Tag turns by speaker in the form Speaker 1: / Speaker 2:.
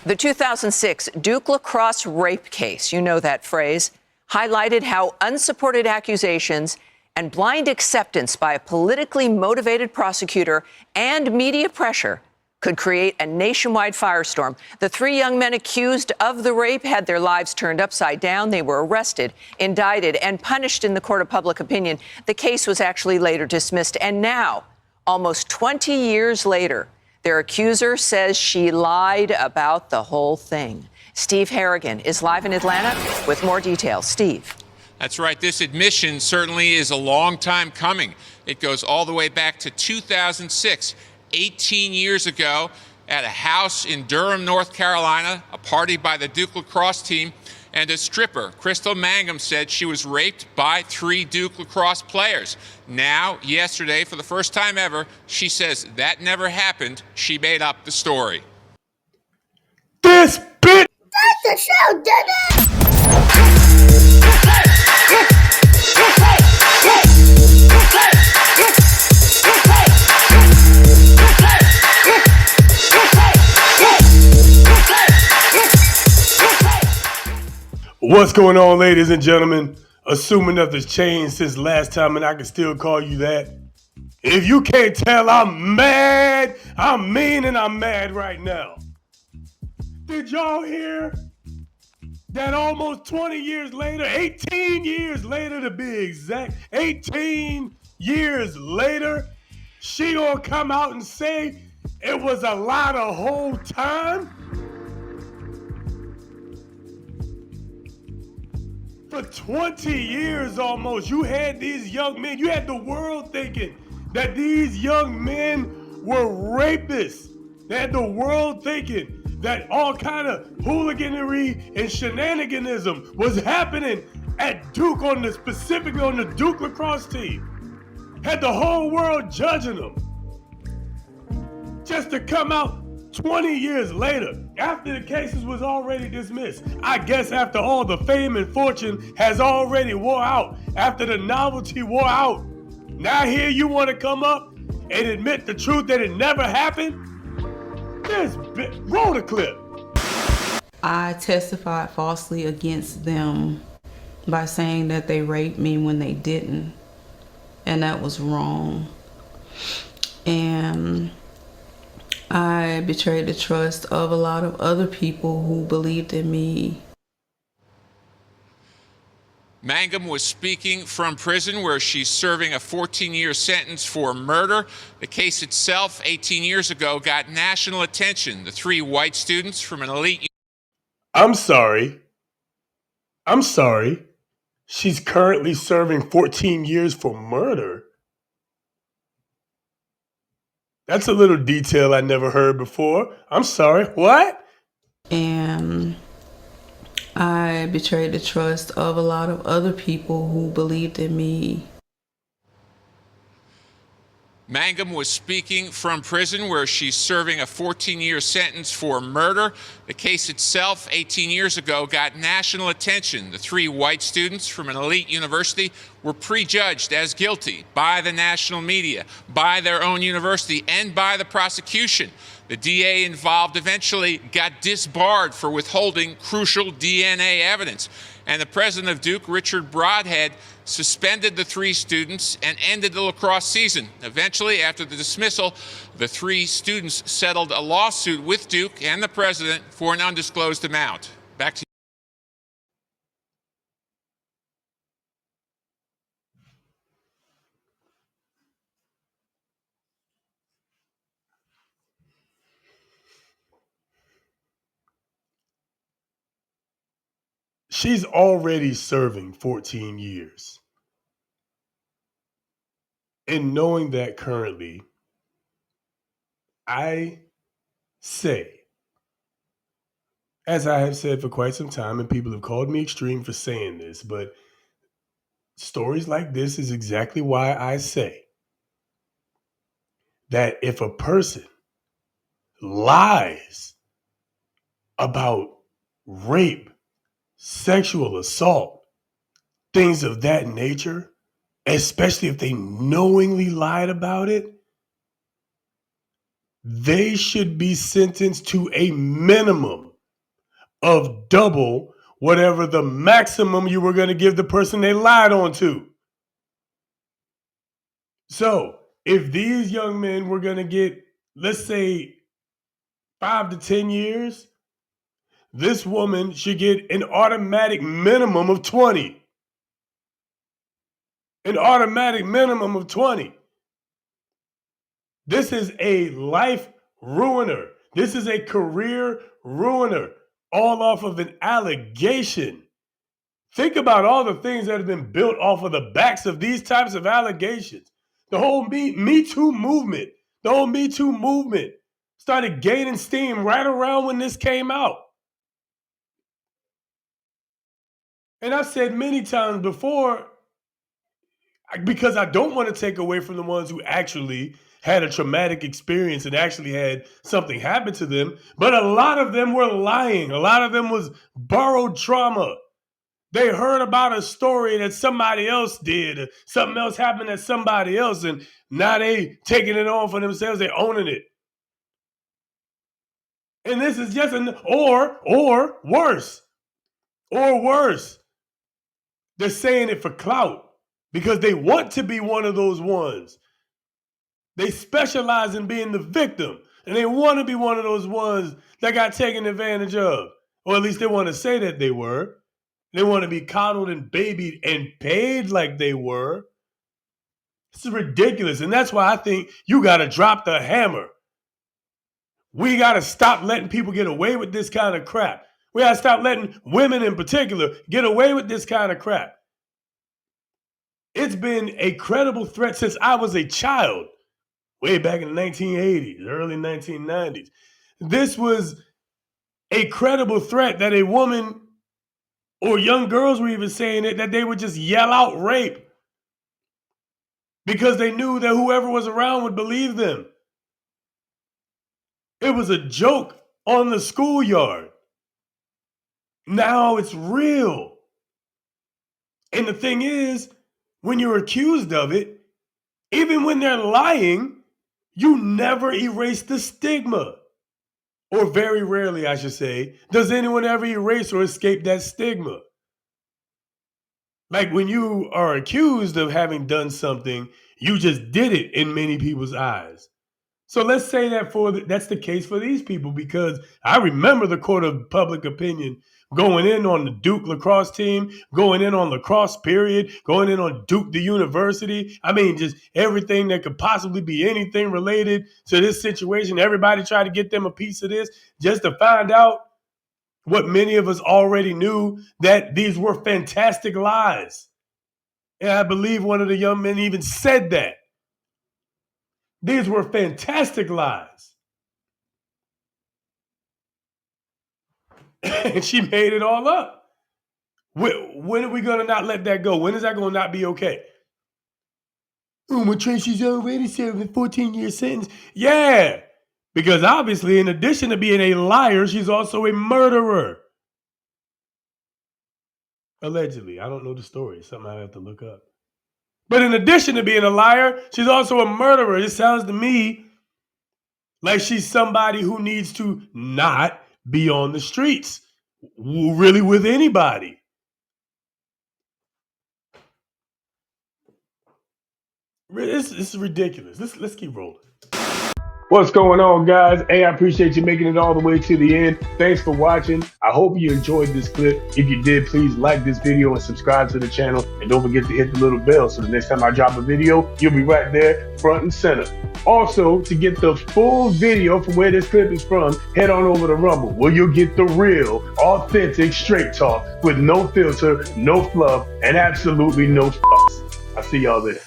Speaker 1: The 2006 Duke Lacrosse rape case, you know that phrase, highlighted how unsupported accusations and blind acceptance by a politically motivated prosecutor and media pressure could create a nationwide firestorm. The three young men accused of the rape had their lives turned upside down. They were arrested, indicted, and punished in the court of public opinion. The case was actually later dismissed. And now, almost 20 years later, their accuser says she lied about the whole thing. Steve Harrigan is live in Atlanta with more details. Steve.
Speaker 2: That's right. This admission certainly is a long time coming. It goes all the way back to 2006, 18 years ago, at a house in Durham, North Carolina, a party by the Duke Lacrosse team, and a stripper, Crystal Mangum, said she was raped by 3 Duke Lacrosse players. Now, yesterday, for the first time ever, she says that never happened. She made up the story.
Speaker 3: This bitch!
Speaker 4: That's the show, Dennis!
Speaker 3: What's going on, ladies and gentlemen? Assuming nothing's changed since last time and I can still call you that. If you can't tell, I'm mad. I'm mean and I'm mad right now. Did y'all hear that almost 20 years later, 18 years later to be exact, 18 years later, she gonna come out and say it was a lie the whole time? For 20 years almost, you had these young men, you had the world thinking that these young men were rapists. They had the world thinking that all kind of hooliganery and shenaniganism was happening at Duke, specifically on the Duke Lacrosse team. Had the whole world judging them. Just to come out 20 years later, after the cases was already dismissed, I guess after all the fame and fortune has already wore out, after the novelty wore out, now here you want to come up and admit the truth that it never happened? Roll the clip.
Speaker 5: I testified falsely against them by saying that they raped me when they didn't, and that was wrong. And I betrayed the trust of a lot of other people who believed in me.
Speaker 2: Mangum was speaking from prison where she's serving a 14-year sentence for murder. The case itself, 18 years ago, got national attention. The 3 white students from an elite...
Speaker 3: I'm sorry. She's currently serving 14 years for murder? That's a little detail I never heard before. I'm sorry, what?
Speaker 5: And I betrayed the trust of a lot of other people who believed in me.
Speaker 2: Mangum was speaking from prison where she's serving a 14-year sentence for murder. The case itself, 18 years ago, got national attention. The 3 white students from an elite university were prejudged as guilty by the national media, by their own university, and by the prosecution. The DA involved eventually got disbarred for withholding crucial DNA evidence. And the president of Duke, Richard Broadhead, suspended the 3 students and ended the lacrosse season. Eventually, after the dismissal, the 3 students settled a lawsuit with Duke and the president for an undisclosed amount. Back to you.
Speaker 3: She's already serving 14 years. And knowing that currently, I say, as I have said for quite some time, and people have called me extreme for saying this, but stories like this is exactly why I say that if a person lies about rape, sexual assault, things of that nature, especially if they knowingly lied about it, they should be sentenced to a minimum of double whatever the maximum you were going to give the person they lied on to. So if these young men were going to get, let's say, 5 to 10 years, this woman should get an automatic minimum of 20. An automatic minimum of 20. This is a life ruiner. This is a career ruiner, all off of an allegation. Think about all the things that have been built off of the backs of these types of allegations. The whole Me Too movement, started gaining steam right around when this came out. And I've said many times before, because I don't want to take away from the ones who actually had a traumatic experience and actually had something happen to them, but a lot of them were lying. A lot of them was borrowed trauma. They heard about a story that somebody else did, something else happened to somebody else, and now they taking it on for themselves, they owning it. And this is just or worse. They're saying it for clout because they want to be one of those ones. They specialize in being the victim, and they want to be one of those ones that got taken advantage of. Or at least they want to say that they were. They want to be coddled and babied and paid like they were. This is ridiculous, and that's why I think you got to drop the hammer. We got to stop letting people get away with this kind of crap. We got to stop letting women in particular get away with this kind of crap. It's been a credible threat since I was a child, way back in the 1980s, early 1990s. This was a credible threat that a woman or young girls were even saying it, that they would just yell out rape because they knew that whoever was around would believe them. It was a joke on the schoolyard. Now it's real. And the thing is, when you're accused of it, even when they're lying, you never erase the stigma. Or very rarely, I should say, does anyone ever erase or escape that stigma? Like when you are accused of having done something, you just did it in many people's eyes. So let's say that that's the case for these people, because I remember the court of public opinion going in on the Duke Lacrosse team, going in on lacrosse period, going in on Duke the university. I mean, just everything that could possibly be anything related to this situation. Everybody tried to get them a piece of this just to find out what many of us already knew, that these were fantastic lies. And I believe one of the young men even said that. These were fantastic lies. And she made it all up. When are we going to not let that go? When is that going to not be okay? Oh, my Tracy's already serving a 14-year sentence. Yeah, because obviously, in addition to being a liar, she's also a murderer. Allegedly. I don't know the story. It's something I have to look up. But in addition to being a liar, she's also a murderer. It sounds to me like she's somebody who needs to not be on the streets, really, with anybody. This is ridiculous. Let's keep rolling. What's going on, guys? Hey, I appreciate you making it all the way to the end. Thanks for watching. I hope you enjoyed this clip. If you did, please like this video and subscribe to the channel. And don't forget to hit the little bell so the next time I drop a video, you'll be right there, front and center. Also, to get the full video from where this clip is from, head on over to Rumble, where you'll get the real, authentic, straight talk with no filter, no fluff, and absolutely no fucks. I'll see y'all there.